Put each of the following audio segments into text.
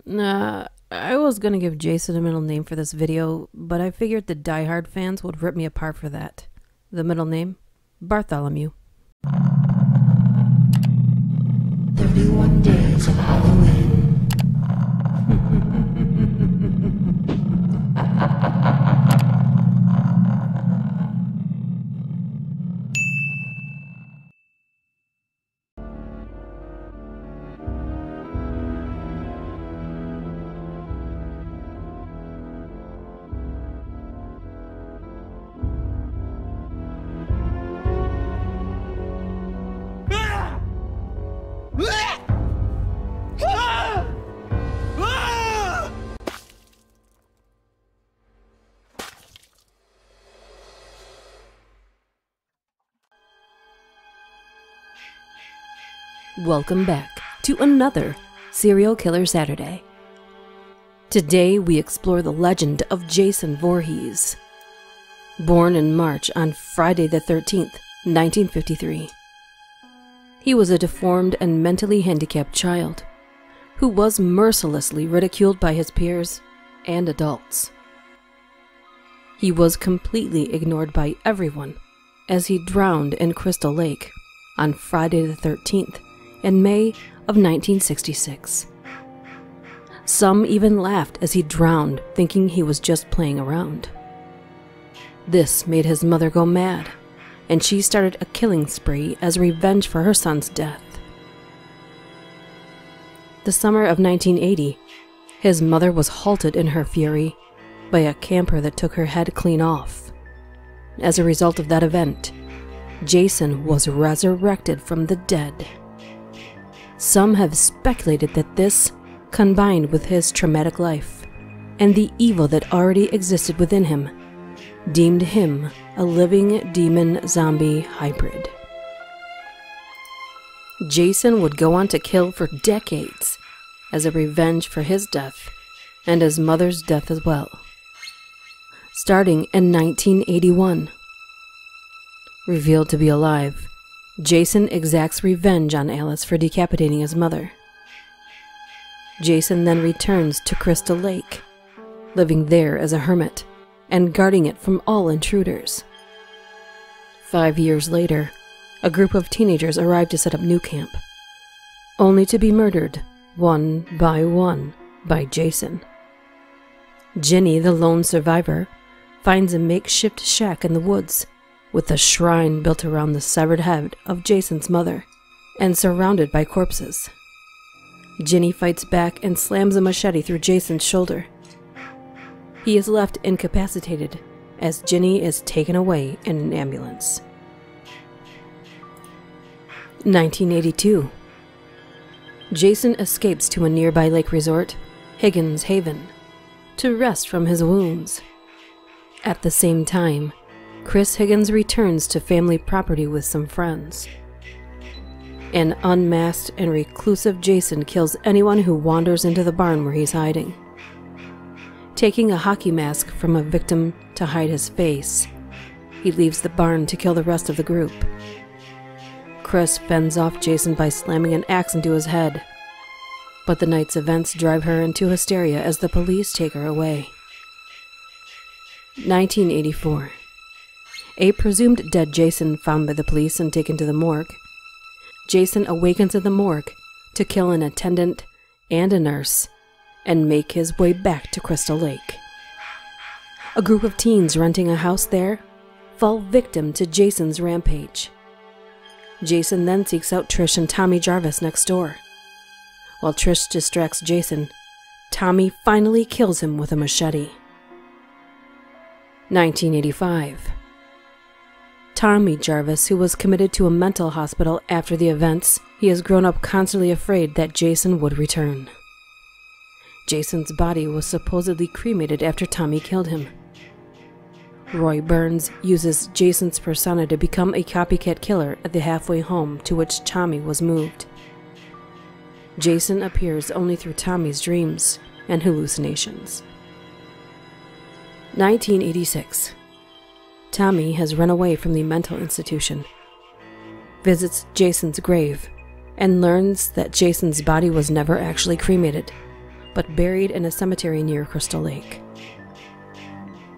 I was gonna give Jason a middle name for this video, but I figured the diehard fans would rip me apart for that. The middle name? Bartholomew. 31 days of Halloween. Welcome back to another Serial Killer Saturday. Today we explore the legend of Jason Voorhees. Born in March on Friday the 13th, 1953. He was a deformed and mentally handicapped child who was mercilessly ridiculed by his peers and adults. He was completely ignored by everyone as he drowned in Crystal Lake on Friday the 13th in May of 1966. Some even laughed as he drowned, thinking he was just playing around. This made his mother go mad, and she started a killing spree as revenge for her son's death. The summer of 1980, his mother was halted in her fury by a camper that took her head clean off. As a result of that event, Jason was resurrected from the dead. Some have speculated that this, combined with his traumatic life and the evil that already existed within him, deemed him a living demon-zombie hybrid. Jason would go on to kill for decades as a revenge for his death and his mother's death as well. Starting in 1981. Revealed to be alive, Jason exacts revenge on Alice for decapitating his mother. Jason then returns to Crystal Lake, living there as a hermit and guarding it from all intruders. 5 years later, a group of teenagers arrive to set up new camp, only to be murdered one by Jason. Ginny, the lone survivor, finds a makeshift shack in the woods with a shrine built around the severed head of Jason's mother and surrounded by corpses. Ginny fights back and slams a machete through Jason's shoulder. He is left incapacitated as Ginny is taken away in an ambulance. 1982. Jason escapes to a nearby lake resort, Higgins Haven, to rest from his wounds. At the same time, Chris Higgins returns to family property with some friends. An unmasked and reclusive Jason kills anyone who wanders into the barn where he's hiding. Taking a hockey mask from a victim to hide his face, he leaves the barn to kill the rest of the group. Chris fends off Jason by slamming an axe into his head, but the night's events drive her into hysteria as the police take her away. 1984. A presumed dead Jason found by the police and taken to the morgue. Jason awakens in the morgue to kill an attendant and a nurse and make his way back to Crystal Lake. A group of teens renting a house there fall victim to Jason's rampage. Jason then seeks out Trish and Tommy Jarvis next door. While Trish distracts Jason, Tommy finally kills him with a machete. 1985. Tommy Jarvis, who was committed to a mental hospital after the events, he has grown up constantly afraid that Jason would return. Jason's body was supposedly cremated after Tommy killed him. Roy Burns uses Jason's persona to become a copycat killer at the halfway home to which Tommy was moved. Jason appears only through Tommy's dreams and hallucinations. 1986. Tommy has run away from the mental institution, visits Jason's grave, and learns that Jason's body was never actually cremated, but buried in a cemetery near Crystal Lake.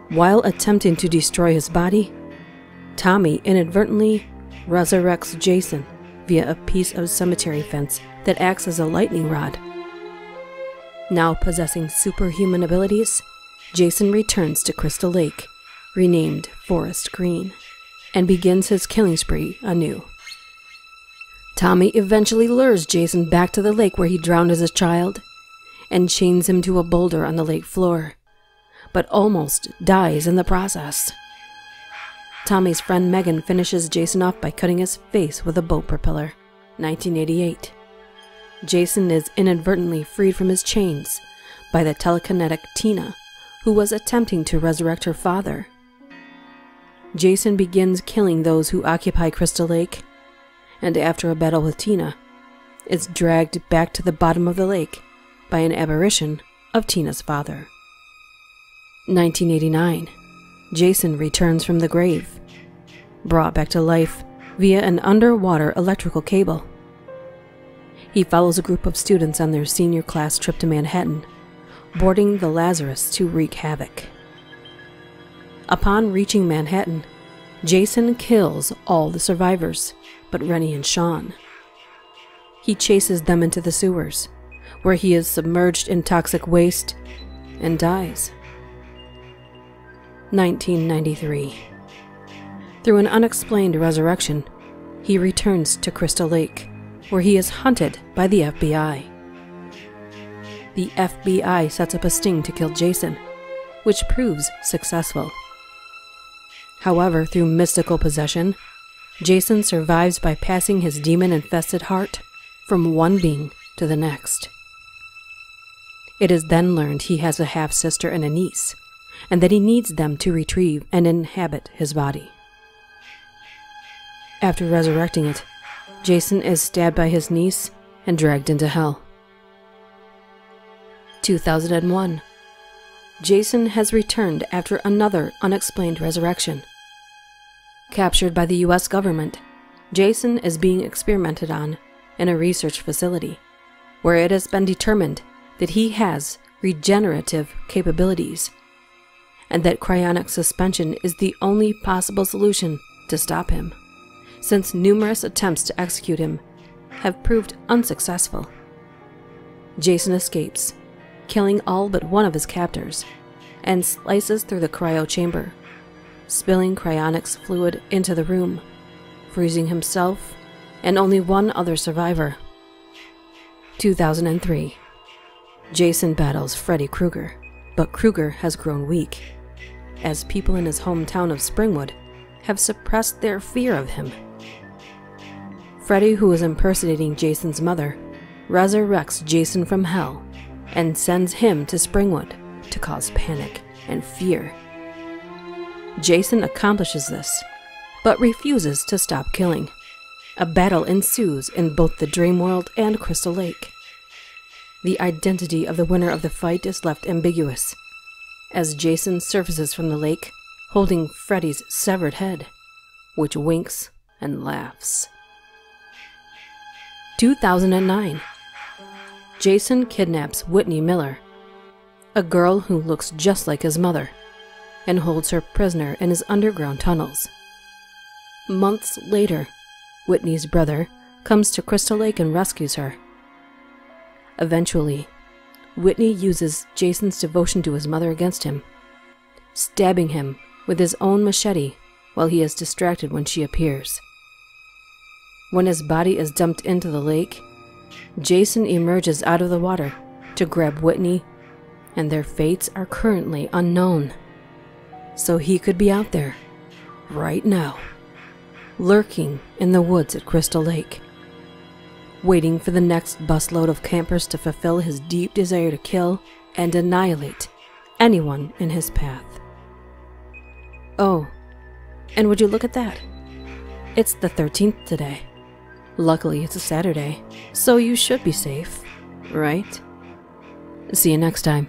While attempting to destroy his body, Tommy inadvertently resurrects Jason via a piece of cemetery fence that acts as a lightning rod. Now possessing superhuman abilities, Jason returns to Crystal Lake, renamed Forest Green, and begins his killing spree anew. Tommy eventually lures Jason back to the lake where he drowned as a child and chains him to a boulder on the lake floor, but almost dies in the process. Tommy's friend Megan finishes Jason off by cutting his face with a boat propeller. 1988. Jason is inadvertently freed from his chains by the telekinetic Tina, who was attempting to resurrect her father. Jason begins killing those who occupy Crystal Lake, and after a battle with Tina, is dragged back to the bottom of the lake by an apparition of Tina's father. 1989. Jason returns from the grave, brought back to life via an underwater electrical cable. He follows a group of students on their senior class trip to Manhattan, boarding the Lazarus to wreak havoc. Upon reaching Manhattan, Jason kills all the survivors but Rennie and Sean. He chases them into the sewers, where he is submerged in toxic waste and dies. 1993. Through an unexplained resurrection, he returns to Crystal Lake, where he is hunted by the FBI. The FBI sets up a sting to kill Jason, which proves successful. However, through mystical possession, Jason survives by passing his demon-infested heart from one being to the next. It is then learned he has a half-sister and a niece, and that he needs them to retrieve and inhabit his body. After resurrecting it, Jason is stabbed by his niece and dragged into hell. 2001. Jason has returned after another unexplained resurrection. Captured by the U.S. government, Jason is being experimented on in a research facility, where it has been determined that he has regenerative capabilities, and that cryonic suspension is the only possible solution to stop him, since numerous attempts to execute him have proved unsuccessful. Jason escapes, killing all but one of his captors, and slices through the cryo chamber, spilling cryonics fluid into the room, freezing himself and only one other survivor. 2003. Jason battles Freddy Krueger, but Krueger has grown weak, as people in his hometown of Springwood have suppressed their fear of him. Freddy, who is impersonating Jason's mother, resurrects Jason from hell and sends him to Springwood to cause panic and fear. Jason accomplishes this, but refuses to stop killing. A battle ensues in both the dream world and Crystal Lake. The identity of the winner of the fight is left ambiguous, as Jason surfaces from the lake holding Freddy's severed head, which winks and laughs. 2009. Jason kidnaps Whitney Miller, a girl who looks just like his mother, and holds her prisoner in his underground tunnels. Months later, Whitney's brother comes to Crystal Lake and rescues her. Eventually, Whitney uses Jason's devotion to his mother against him, stabbing him with his own machete while he is distracted when she appears. When his body is dumped into the lake, Jason emerges out of the water to grab Whitney, and their fates are currently unknown. So he could be out there, right now, lurking in the woods at Crystal Lake, waiting for the next busload of campers to fulfill his deep desire to kill and annihilate anyone in his path. Oh, and would you look at that? It's the 13th today. Luckily, it's a Saturday, so you should be safe, right? See you next time.